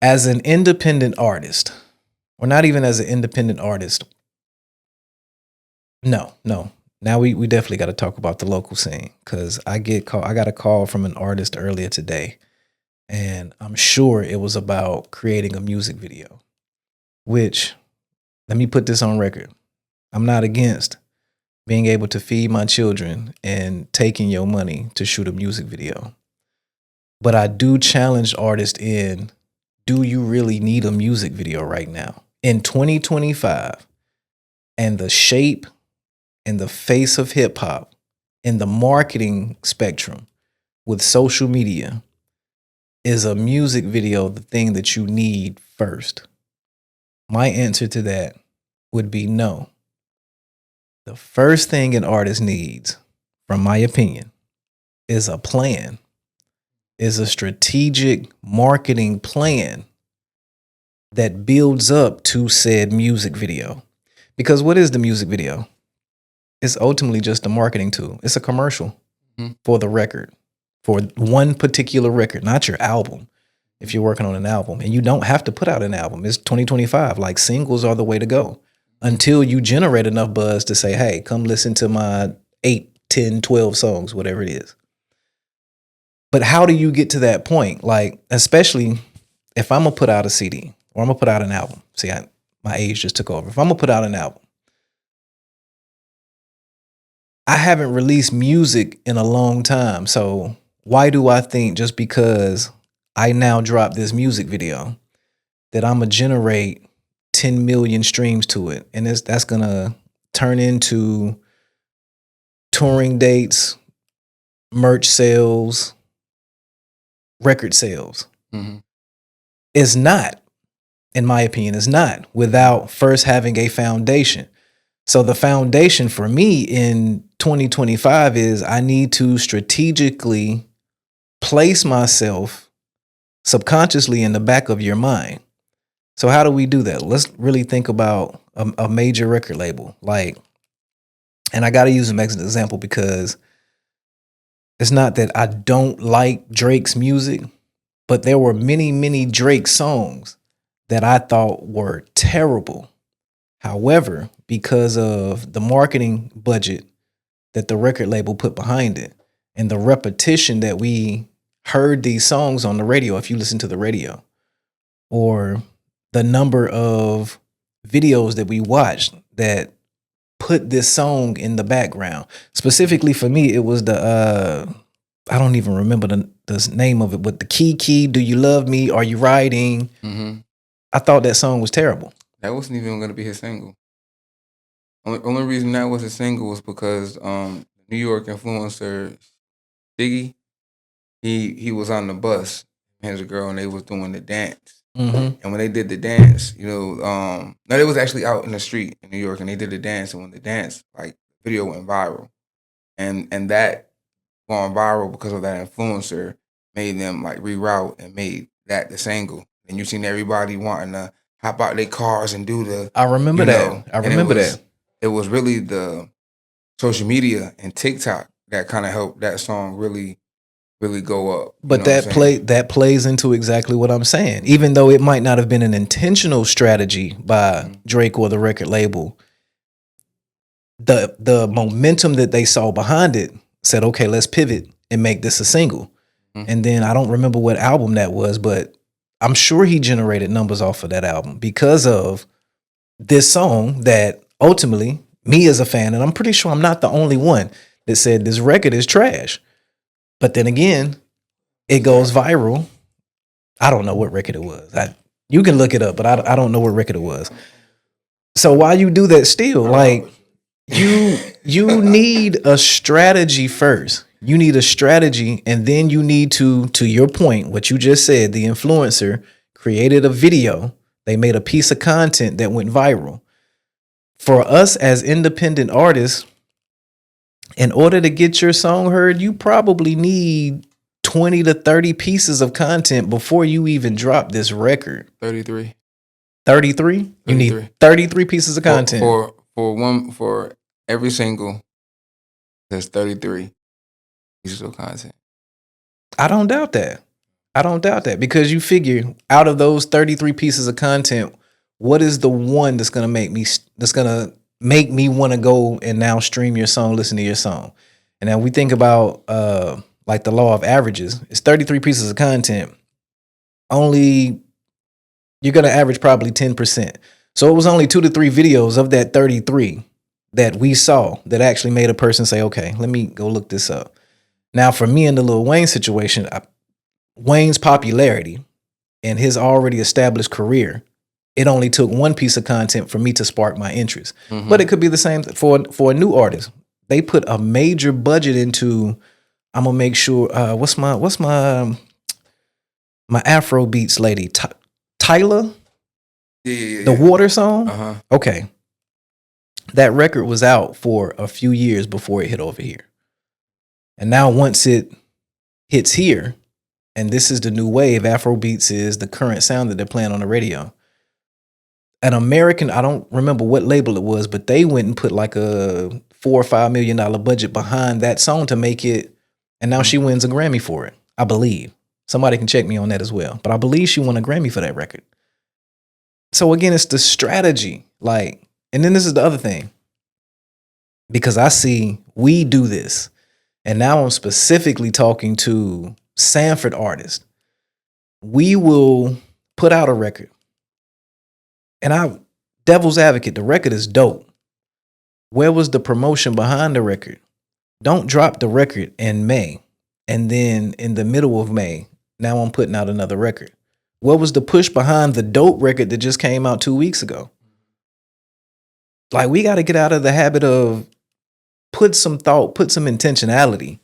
As an independent artist, or not even as an independent artist, no, no. Now we definitely got to talk about the local scene because I got a call from an artist earlier today, and I'm sure it was about creating a music video. Which, let me put this on record. I'm not against being able to feed my children and taking your money to shoot a music video. But I do challenge artists in, do you really need a music video right now? In 2025, and the shape and the face of hip hop and the marketing spectrum with social media, is a music video the thing that you need first? My answer to that would be no. The first thing an artist needs, from my opinion, is a plan, is a strategic marketing plan that builds up to said music video. Because what is the music video? It's ultimately just a marketing tool. It's a commercial for the record, for one particular record, not your album. If you're working on an album, and you don't have to put out an album, it's 2025. Like, singles are the way to go until you generate enough buzz to say, hey, come listen to my 8, 10, 12 songs, whatever it is. But how do you get to that point? Like, especially if I'm gonna put out a CD or I'm gonna put out an album. See, my age just took over. If I'm gonna put out an album, I haven't released music in a long time. So why do I think just because I now drop this music video that I'm gonna generate 10 million streams to it, and that's gonna turn into touring dates, merch sales, record sales? It's not, in my opinion, it's not, without first having a foundation. So the foundation for me in 2025 is I need to strategically place myself subconsciously in the back of your mind. So how do we do that? Let's really think about a major record label. Like, and I got to use them as an example because it's not that I don't like Drake's music, but there were many, many Drake songs that I thought were terrible. However, because of the marketing budget that the record label put behind it and the repetition that we heard these songs on the radio, if you listen to the radio, or the number of videos that we watched that put this song in the background. Specifically for me, it was the I don't even remember the name of it, but the Key, Do You Love Me? Are You Riding? I thought that song was terrible. That wasn't even going to be his single. Only reason that was a single was because New York influencer Diggy, he was on the bus, and his girl, and they was doing the dance. And when they did the dance, no, they was actually out in the street in New York, and they did the dance. And when the dance, like, video went viral, and that going viral because of that influencer made them like reroute and made that the single. And you seen everybody wanting to hop out their cars and do the. I remember that. I remember that. It was really the social media and TikTok that kind of helped that song really go up. But that plays into exactly what I'm saying. Even though it might not have been an intentional strategy by Drake or the record label, the momentum that they saw behind it said, okay, let's pivot and make this a single. And then I don't remember what album that was, but I'm sure he generated numbers off of that album because of this song that ultimately, me as a fan, and I'm pretty sure I'm not the only one that said this record is trash. But then again, it goes viral. I don't know what record it was. You can look it up, but I don't know what record it was. So why you do that still? Like, you need a strategy first. You need a strategy, and then you need to your point, what you just said, the influencer created a video. They made a piece of content that went viral. For us as independent artists, in order to get your song heard, you probably need 20 to 30 pieces of content before you even drop this record. 33. 33? You need 33 pieces of content. For every single, there's 33 pieces of content. I don't doubt that. I don't doubt that, because you figure out of those 33 pieces of content, what is the one that's gonna make me want to go and now stream your song, listen to your song? And now we think about like the law of averages. It's 33 pieces of content. Only you're gonna average probably 10%. So it was only 2 to 3 videos of that 33 that we saw that actually made a person say, okay, let me go look this up. Now, for me in the Lil Wayne situation, Wayne's popularity and his already established career, it only took one piece of content for me to spark my interest. Mm-hmm. But it could be the same for a new artist. They put a major budget into. I'm gonna make sure. What's my Afro beats lady? Tyler, Yeah. the Water song. Uh-huh. Okay, that record was out for a few years before it hit over here, and now once it hits here, and this is the new wave. Afrobeats is the current sound that they're playing on the radio. An American, I don't remember what label it was, but they went and put like a $4 or $5 million budget behind that song to make it, and now she wins a Grammy for it. I believe. Somebody can check me on that as well, but I believe she won a Grammy for that record. So again, it's the strategy, like, and then this is the other thing, because I see we do this, and now I'm specifically talking to Sanford artists. We will put out a record, and devil's advocate, the record is dope. Where was the promotion behind the record? Don't drop the record in May, and then in the middle of May, now I'm putting out another record. What was the push behind the dope record that just came out 2 weeks ago? Like, we got to get out of the habit of put some thought, put some intentionality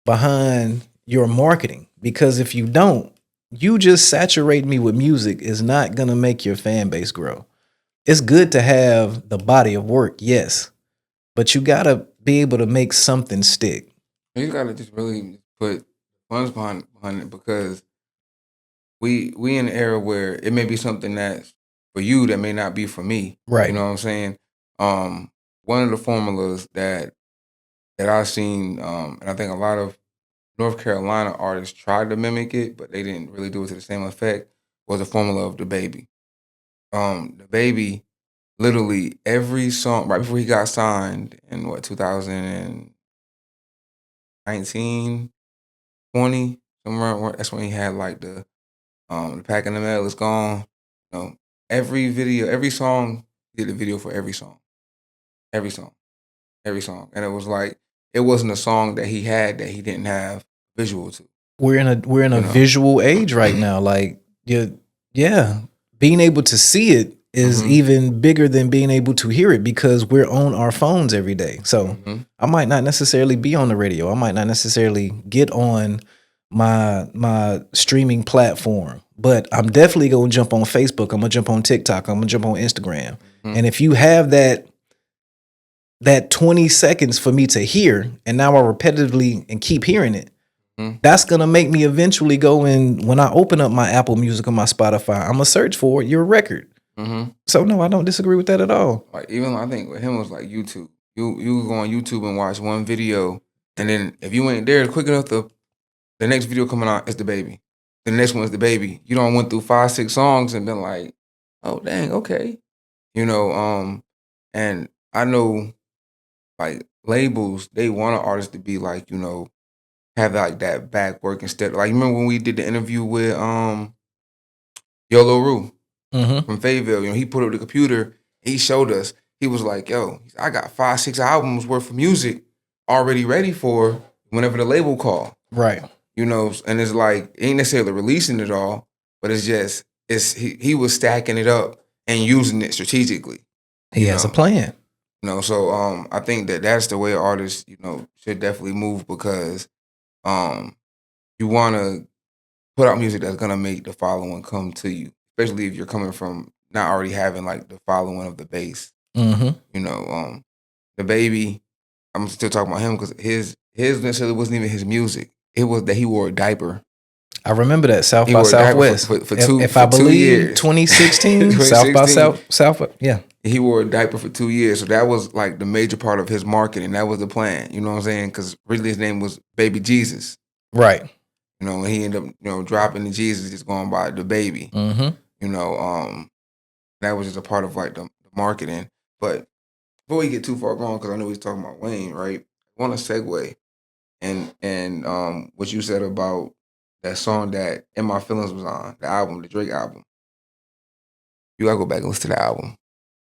behind your marketing, because if you don't, you just saturate me with music is not going to make your fan base grow. It's good to have the body of work, yes, but you got to be able to make something stick. You got to just really put funds behind it, because we in an era where it may be something that's for you that may not be for me. Right. You know what I'm saying? One of the formulas that I've seen, and I think a lot of North Carolina artists tried to mimic it, but they didn't really do it to the same effect, was the formula of the baby. The baby, literally every song right before he got signed in 2019, 20, somewhere. That's when he had like the Pack in the Mail is Gone. You know, every song, he did a video for every song, and it was like it wasn't a song that he had that he didn't have visual to. We're in a visual age right now. Like, yeah, being able to see it is even bigger than being able to hear it, because we're on our phones every day. So I might not necessarily be on the radio. I might not necessarily get on my streaming platform, but I'm definitely going to jump on Facebook. I'm going to jump on TikTok. I'm going to jump on Instagram. And if you have that 20 seconds for me to hear, and now I repetitively and keep hearing it, that's going to make me eventually go in. When I open up my Apple Music or my Spotify, I'm going to search for your record. So no, I don't disagree with that at all. Like, even I think with him was like YouTube. You go on YouTube and watch one video, and then if you ain't there quick enough, the next video coming out is the baby. The next one is the baby. You don't went through 5, 6 songs and been like, oh dang, okay. You know, and I know like labels, they want an artist to be like, you know, have like that back work instead. Like, remember when we did the interview with Yolo Rue from Fayetteville? You know, he put up the computer, he showed us. He was like, yo, I got 5, 6 albums worth of music already ready for whenever the label call. Right. You know, and it's like, ain't necessarily releasing it all, but it's just, he was stacking it up and using it strategically. He has a plan. You know, so I think that's the way artists, you know, should definitely move, because you want to put out music that's going to make the following come to you, especially if you're coming from not already having like the following of the base. You know, the baby, I'm still talking about him because his necessarily wasn't even his music. It was that he wore a diaper. I remember that South by Southwest. For 2 years. 2016, 2016. South by South. Yeah. He wore a diaper for 2 years. So that was like the major part of his marketing. That was the plan. You know what I'm saying? Because originally his name was Baby Jesus. Right. You know, when he ended up, dropping the Jesus, just going by the baby. Mm-hmm. You know, that was just a part of like the marketing. But before we get too far gone, because I know he's talking about Wayne, right? I want to segue and what you said about that song that In My Feelings was on the album, the Drake album. You gotta go back and listen to the album.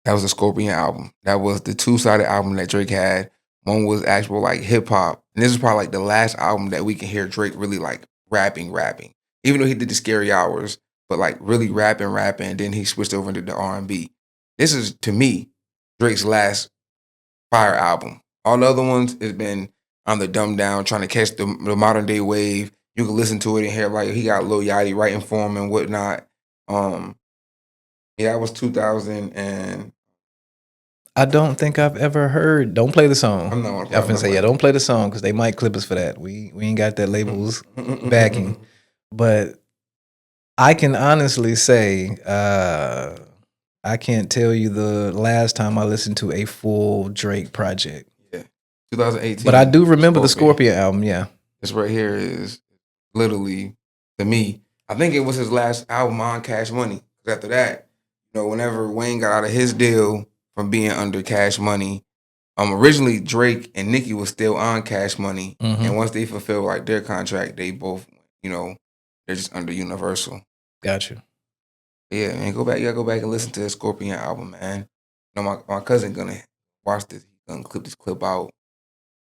That was the Scorpion album. That was the two-sided album that Drake had. One was actual like hip hop, and this is probably like the last album that we can hear Drake really like rapping. Even though he did the Scary Hours, but like really rapping, and then he switched over into the R&B. This is to me Drake's last fire album. All the other ones has been on the dumbed down, trying to catch the modern day wave. You can listen to it and hear like he got Lil Yachty writing for him and whatnot. Um, yeah, that was 2000 and I don't think I've ever heard. Don't play the song. I'm not gonna I'm play. finna say, yeah, don't play the song because they might clip us for that. We ain't got that labels backing. But I can honestly say, I can't tell you the last time I listened to a full Drake project. Yeah, 2018. But I do remember the Scorpion album. Yeah, this right here is literally to me. I think it was his last album on Cash Money. 'Cause after that, whenever Wayne got out of his deal from being under Cash Money, originally Drake and Nicki was still on Cash Money, and once they fulfilled like their contract, they both, they're just under Universal. got you. Yeah, man, go back. You gotta go back and listen to the Scorpion album, man. My cousin gonna watch this. He's gonna clip this clip out.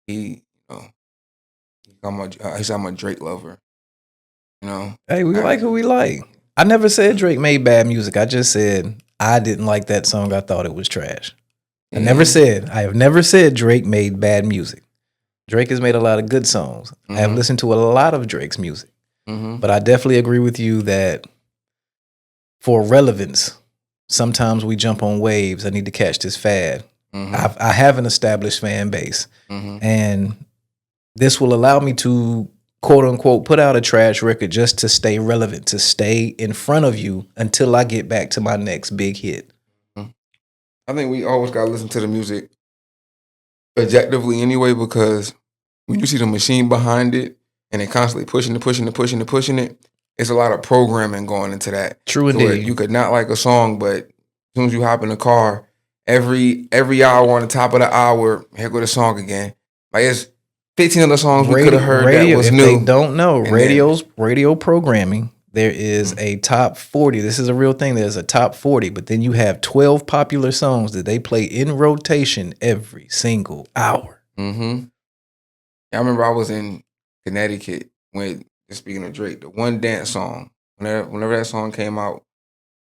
He, I'm a Drake lover. Hey, we like who we like. I never said Drake made bad music. I just said I didn't like that song. I thought it was trash. I have never said Drake made bad music. Drake has made a lot of good songs. I have listened to a lot of Drake's music. But I definitely agree with you that for relevance, sometimes we jump on waves. I need to catch this fad. I have an established fan base. And this will allow me to, quote unquote, put out a trash record just to stay relevant, to stay in front of you until I get back to my next big hit. I think we always got to listen to the music objectively anyway, because when you see the machine behind it and they constantly pushing it, it's a lot of programming going into that. True indeed. You could not like a song, but as soon as you hop in the car, every hour on the top of the hour, here go the song again. Like it's 15 other songs we could have heard that was new. If they don't know, radio programming, there is a top 40. This is a real thing. There's a top 40, but then you have 12 popular songs that they play in rotation every single hour. Yeah, I remember I was in Connecticut when, speaking of Drake, the One Dance song, whenever that song came out,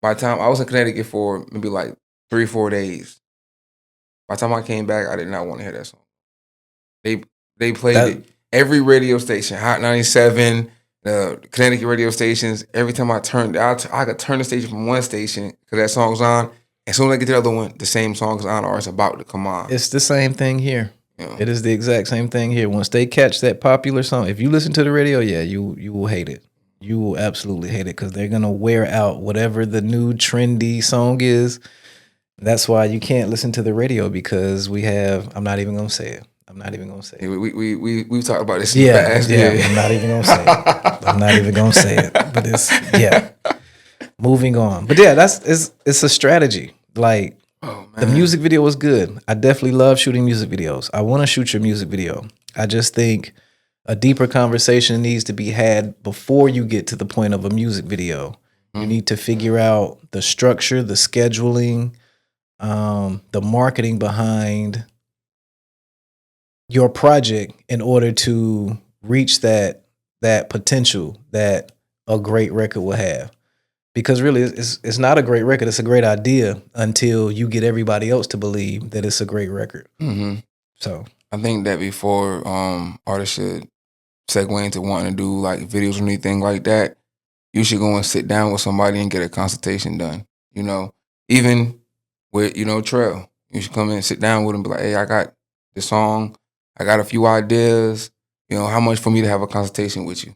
by the time I was in Connecticut for maybe like 3 or 4 days, by the time I came back, I did not want to hear that song. They played it every radio station, Hot 97, the Connecticut radio stations. Every time I turned, I could turn the station from one station because that song's on. As soon as I get to the other one, the same song's on or it's about to come on. It's the same thing here. Yeah. It is the exact same thing here. Once they catch that popular song, if you listen to the radio, yeah, you will hate it. You will absolutely hate it because they're going to wear out whatever the new trendy song is. That's why you can't listen to the radio because I'm not even going to say it. Yeah, we've talked about this in the past. Yeah, I'm not even going to say it. But it's, moving on. But yeah, it's a strategy. Like, the music video was good. I definitely love shooting music videos. I want to shoot your music video. I just think a deeper conversation needs to be had before you get to the point of a music video. You need to figure out the structure, the scheduling, the marketing behind your project in order to reach that potential that a great record will have. Because really, it's not a great record. It's a great idea until you get everybody else to believe that it's a great record. So I think that before artists should segue into wanting to do like videos or anything like that, you should go and sit down with somebody and get a consultation done. Even with Trell, you should come in and sit down with him and be like, "Hey, I got this song. I got a few ideas. How much for me to have a consultation with you?"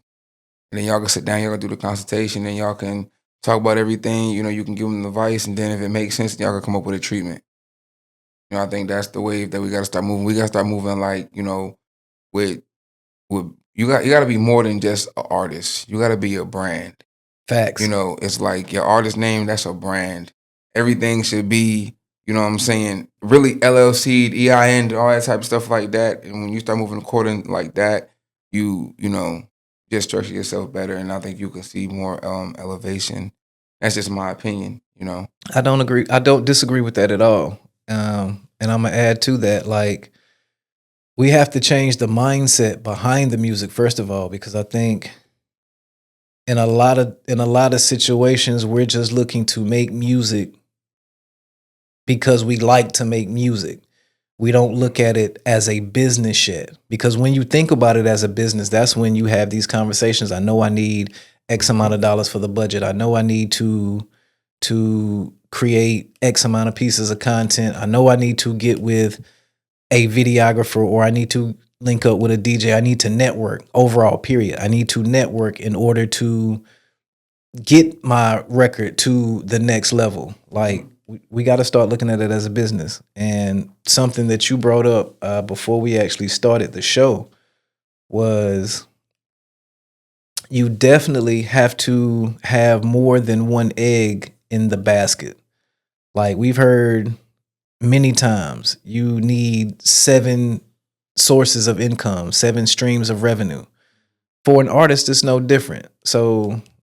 And then y'all can sit down. Y'all can do the consultation, and y'all can talk about everything. You can give them advice, and then if it makes sense, y'all can come up with a treatment. I think that's the wave that we got to start moving. We got to start moving like with you got to be more than just an artist. You got to be a brand. You Facts. know, it's like your artist name, that's a brand. Everything should be, you know what I'm saying, really LLC, EIN, all that type of stuff like that. And when you start moving according like that, you know, just structure yourself better. And I think you can see more elevation. That's just my opinion, you know. I don't agree. I don't disagree with that at all. And I'm gonna add to that, like, we have to change the mindset behind the music first of all, because I think in a lot of situations we're just looking to make music because we like to make music. We don't look at it as a business yet. Because when you think about it as a business, that's when you have these conversations. I know I need X amount of dollars for the budget. I know I need to create X amount of pieces of content. I know I need to get with a videographer or I need to link up with a DJ. I need to network overall, period. I need to network in order to get my record to the next level. Like we got to start looking at it as a business. And something that you brought up before we actually started the show was you definitely have to have more than one egg in the basket. Like we've heard many times, you need 7 sources of income, 7 streams of revenue. For an artist, it's no different. So